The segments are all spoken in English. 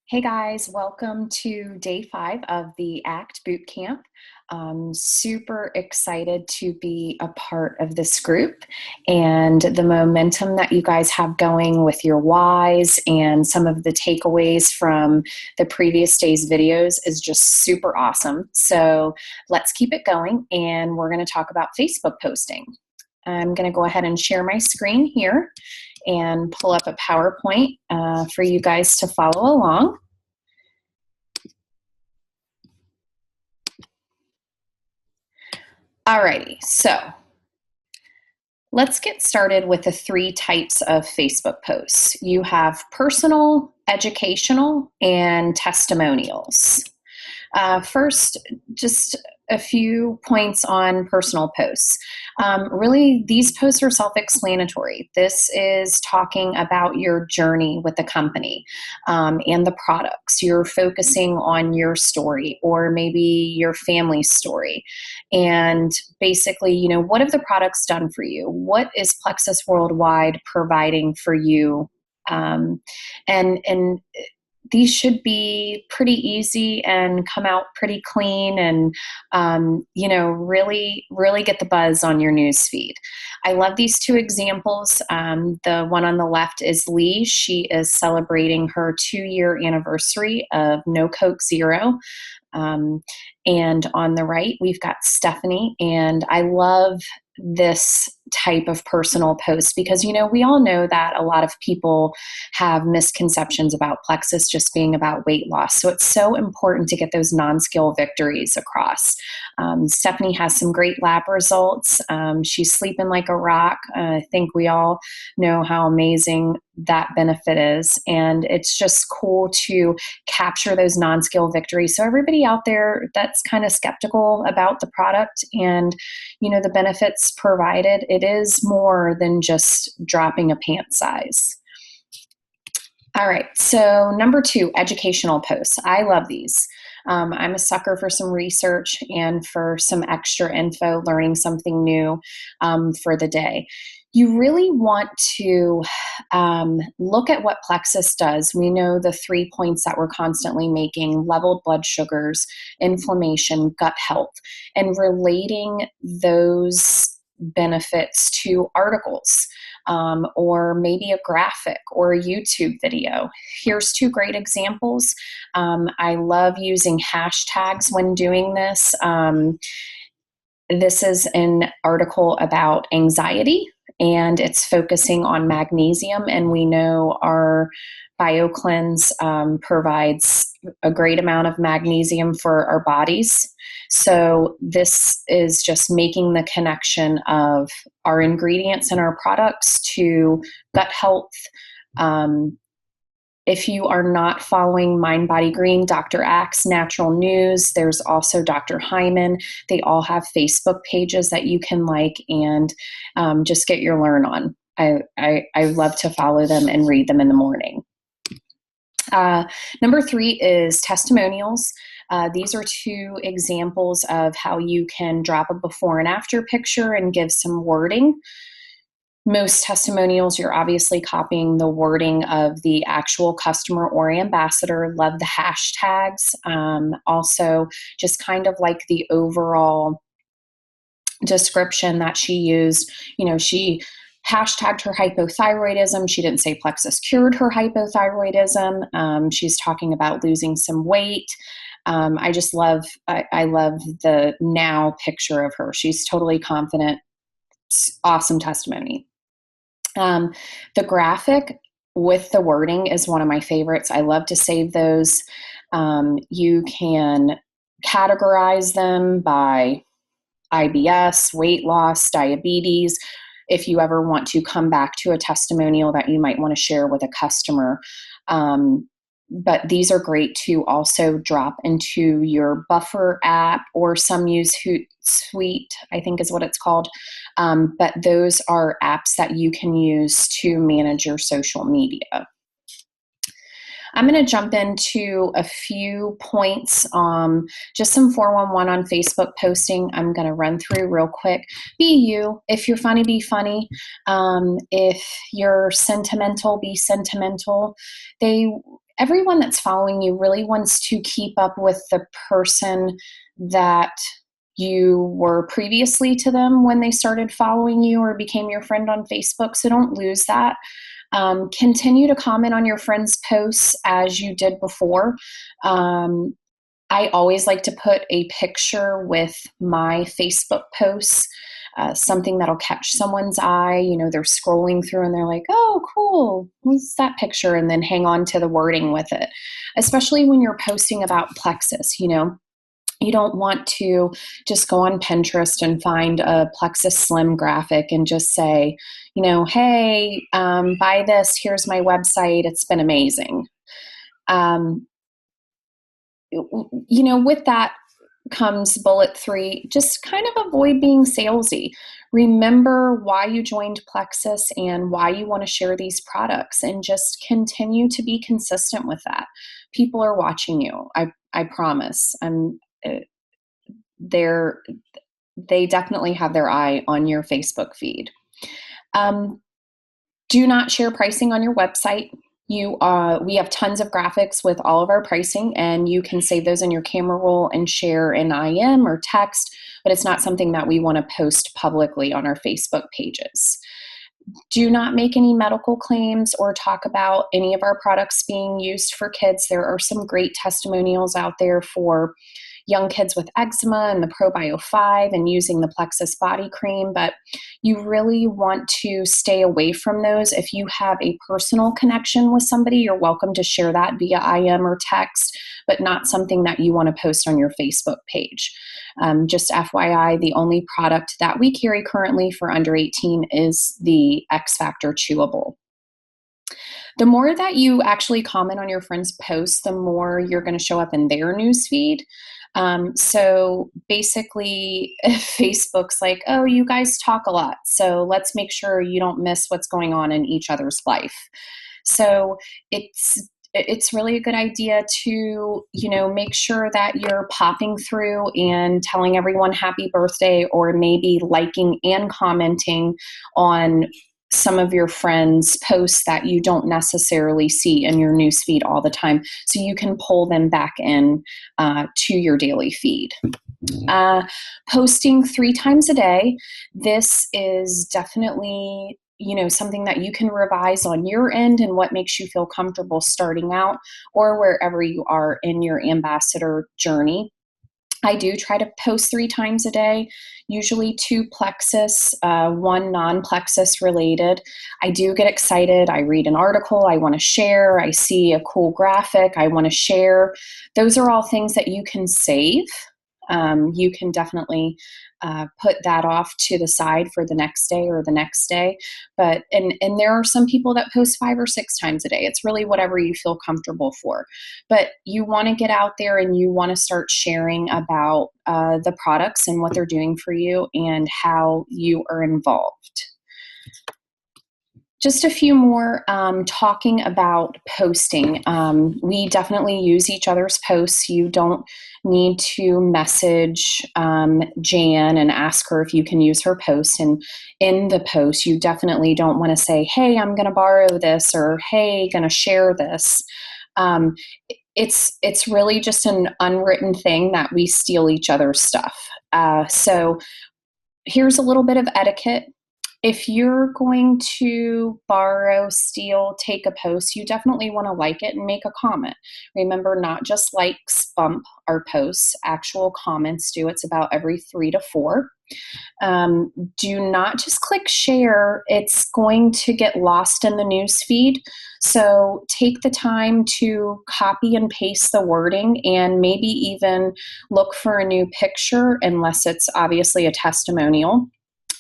Hey guys, welcome to day 5 of the ACT Bootcamp. Super excited to be a part of this group and the momentum that you guys have going with your whys and some of the takeaways from the previous day's videos is just super awesome. So let's keep it going, and we're going to talk about Facebook posting. I'm going to go ahead and share my screen here and pull up a PowerPoint for you guys to follow along. Alrighty, so let's get started with the 3 types of Facebook posts. You have personal, educational, and testimonials. First, just a few points on personal posts. Really, these posts are self-explanatory. This is talking about your journey with the company and the products. You're focusing on your story or maybe your family's story. And basically, what have the products done for you? What is Plexus Worldwide providing for you? And these should be pretty easy and come out pretty clean and, really get the buzz on your news feed. I love these 2 examples. The one on the left is Lee. She is celebrating her 2-year anniversary of No Coke Zero. And on the right, we've got Stephanie. And I love this type of personal post because, we all know that a lot of people have misconceptions about Plexus just being about weight loss. So it's so important to get those non-skill victories across. Stephanie has some great lab results. She's sleeping like a rock. I think we all know how amazing that benefit is. And it's just cool to capture those non-skill victories. So everybody out there that's kind of skeptical about the product and, the benefits provided, it is more than just dropping a pant size. All right, so number 2, educational posts. I love these. I'm a sucker for some research and for some extra info, learning something new for the day. You really want to look at what Plexus does. We know the 3 points that we're constantly making: leveled blood sugars, inflammation, gut health, and relating those benefits to articles or maybe a graphic or a YouTube video. Here's 2 great examples. I love using hashtags when doing this. This is an article about anxiety, and it's focusing on magnesium, and we know our BioCleanse provides a great amount of magnesium for our bodies. So this is just making the connection of our ingredients and our products to gut health. If you are not following Mind Body Green, Dr. Axe, Natural News, there's also Dr. Hyman. They all have Facebook pages that you can like and just get your learn on. I love to follow them and read them in the morning. Number 3 is testimonials. These are 2 examples of how you can drop a before and after picture and give some wording. Most testimonials, you're obviously copying the wording of the actual customer or ambassador. Love the hashtags. Also, just kind of like the overall description that she used. She hashtagged her hypothyroidism. She didn't say Plexus cured her hypothyroidism. She's talking about losing some weight. I love the now picture of her. She's totally confident. Awesome testimony. The graphic with the wording is one of my favorites. I love to save those. You can categorize them by IBS, weight loss, diabetes. If you ever want to come back to a testimonial that you might want to share with a customer. But these are great to also drop into your Buffer app, or some use Hootsuite, I think is what it's called. But those are apps that you can use to manage your social media. I'm going to jump into a few points, just some 411 on Facebook posting. I'm going to run through real quick. Be you. If you're funny, be funny. If you're sentimental, be sentimental. everyone that's following you really wants to keep up with the person that you were previously to them when they started following you or became your friend on Facebook. So don't lose that. Continue to comment on your friends' posts as you did before. I always like to put a picture with my Facebook posts, something that'll catch someone's eye. They're scrolling through and they're like, oh, cool, what's that picture? And then hang on to the wording with it, especially when you're posting about Plexus. You don't want to just go on Pinterest and find a Plexus Slim graphic and just say, hey, buy this, here's my website, it's been amazing. With that comes bullet 3, just kind of avoid being salesy. Remember why you joined Plexus and why you want to share these products, and just continue to be consistent with that. People are watching you. I promise. They definitely have their eye on your Facebook feed. Do not share pricing on your website. We have tons of graphics with all of our pricing, and you can save those in your camera roll and share in IM or text, but it's not something that we want to post publicly on our Facebook pages. Do not make any medical claims or talk about any of our products being used for kids. There are some great testimonials out there for young kids with eczema and the ProBio 5 and using the Plexus body cream, but you really want to stay away from those. If you have a personal connection with somebody, you're welcome to share that via IM or text, but not something that you want to post on your Facebook page. Just FYI, the only product that we carry currently for under 18 is the X Factor Chewable. The more that you actually comment on your friends' posts, the more you're going to show up in their newsfeed. So basically, Facebook's like, oh, you guys talk a lot, so let's make sure you don't miss what's going on in each other's life. So it's really a good idea to, make sure that you're popping through and telling everyone happy birthday, or maybe liking and commenting on some of your friends' posts that you don't necessarily see in your newsfeed all the time, so you can pull them back in to your daily feed. Posting 3 times a day. This is definitely something that you can revise on your end and what makes you feel comfortable starting out or wherever you are in your ambassador journey. I do try to post 3 times a day, usually 2 Plexus, 1 non-Plexus related. I do get excited. I read an article I want to share. I see a cool graphic I want to share. Those are all things that you can save. You can definitely put that off to the side for the next day or the next day. But and there are some people that post 5 or 6 times a day. It's really whatever you feel comfortable for. But you want to get out there and you want to start sharing about the products and what they're doing for you and how you are involved. Just a few more talking about posting. We definitely use each other's posts. You don't need to message Jan and ask her if you can use her post. And in the post, you definitely don't want to say, hey, I'm going to borrow this, or hey, going to share this. It's really just an unwritten thing that we steal each other's stuff. So here's a little bit of etiquette. If you're going to borrow, steal, take a post, you definitely want to like it and make a comment. Remember, not just likes bump our posts, actual comments do. It's about every 3 to 4. Do not just click share. It's going to get lost in the news feed. So take the time to copy and paste the wording and maybe even look for a new picture, unless it's obviously a testimonial.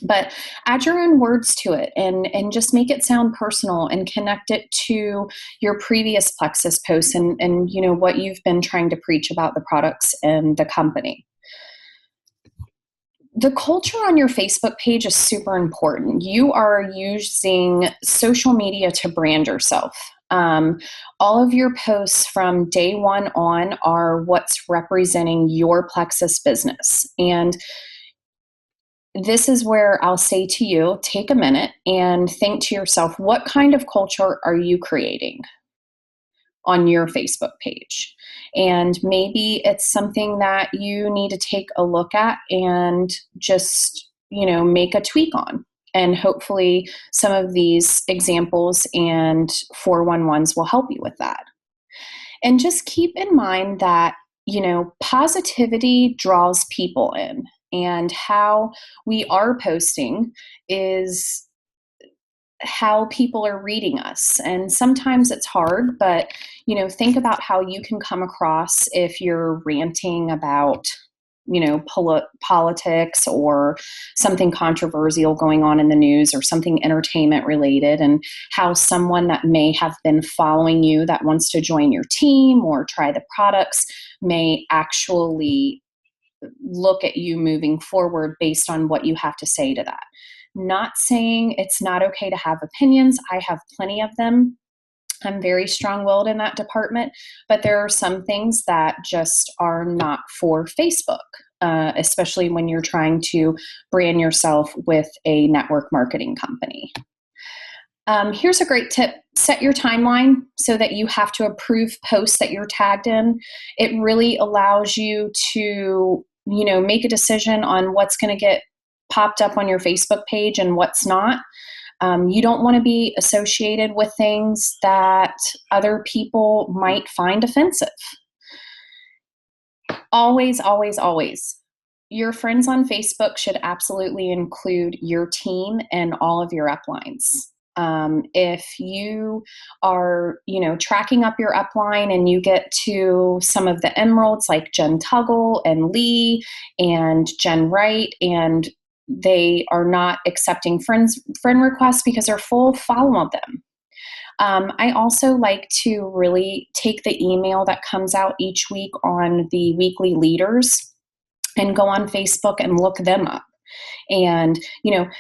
But add your own words to it and just make it sound personal and connect it to your previous Plexus posts and what you've been trying to preach about the products and the company. The culture on your Facebook page is super important. You are using social media to brand yourself. All of your posts from day one on are what's representing your Plexus business. And this is where I'll say to you, take a minute and think to yourself, what kind of culture are you creating? on your Facebook page. And maybe it's something that you need to take a look at and just, make a tweak on. And hopefully some of these examples and 411s will help you with that. And just keep in mind that, positivity draws people in, and how we are posting is how people are reading us. And sometimes it's hard, but think about how you can come across if you're ranting about politics or something controversial going on in the news or something entertainment related, and how someone that may have been following you that wants to join your team or try the products may actually look at you moving forward based on what you have to say to that. Not saying it's not okay to have opinions. I have plenty of them. I'm very strong-willed in that department, but there are some things that just are not for Facebook, especially when you're trying to brand yourself with a network marketing company. Here's a great tip. Set your timeline so that you have to approve posts that you're tagged in. It really allows you to, make a decision on what's going to get popped up on your Facebook page and what's not. You don't want to be associated with things that other people might find offensive. Always, always, always. Your friends on Facebook should absolutely include your team and all of your uplines. If you are, tracking up your upline and you get to some of the emeralds like Jen Tuggle and Lee and Jen Wright, and they are not accepting friend requests because they're full, follow them. I also like to really take the email that comes out each week on the weekly leaders and go on Facebook and look them up. And,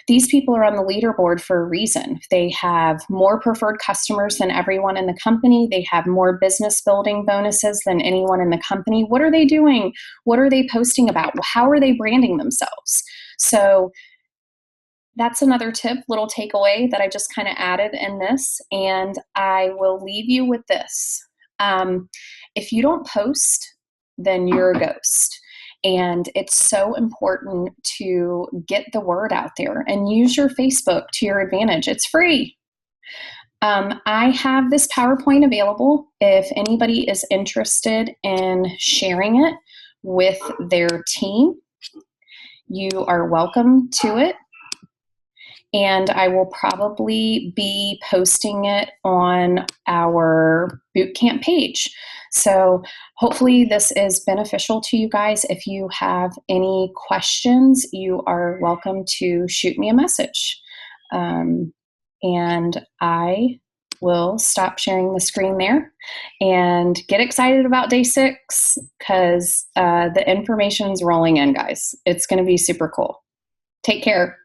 these people are on the leaderboard for a reason. They have more preferred customers than everyone in the company. They have more business building bonuses than anyone in the company. What are they doing? What are they posting about? How are they branding themselves? So that's another tip, little takeaway that I just kind of added in this. And I will leave you with this. If you don't post, then you're a ghost. And it's so important to get the word out there and use your Facebook to your advantage. It's free. I have this PowerPoint available if anybody is interested in sharing it with their team. You are welcome to it. And I will probably be posting it on our Bootcamp page. So hopefully this is beneficial to you guys. If you have any questions, you are welcome to shoot me a message. And I will stop sharing the screen there and get excited about day 6 because the information is rolling in, guys. It's going to be super cool. Take care.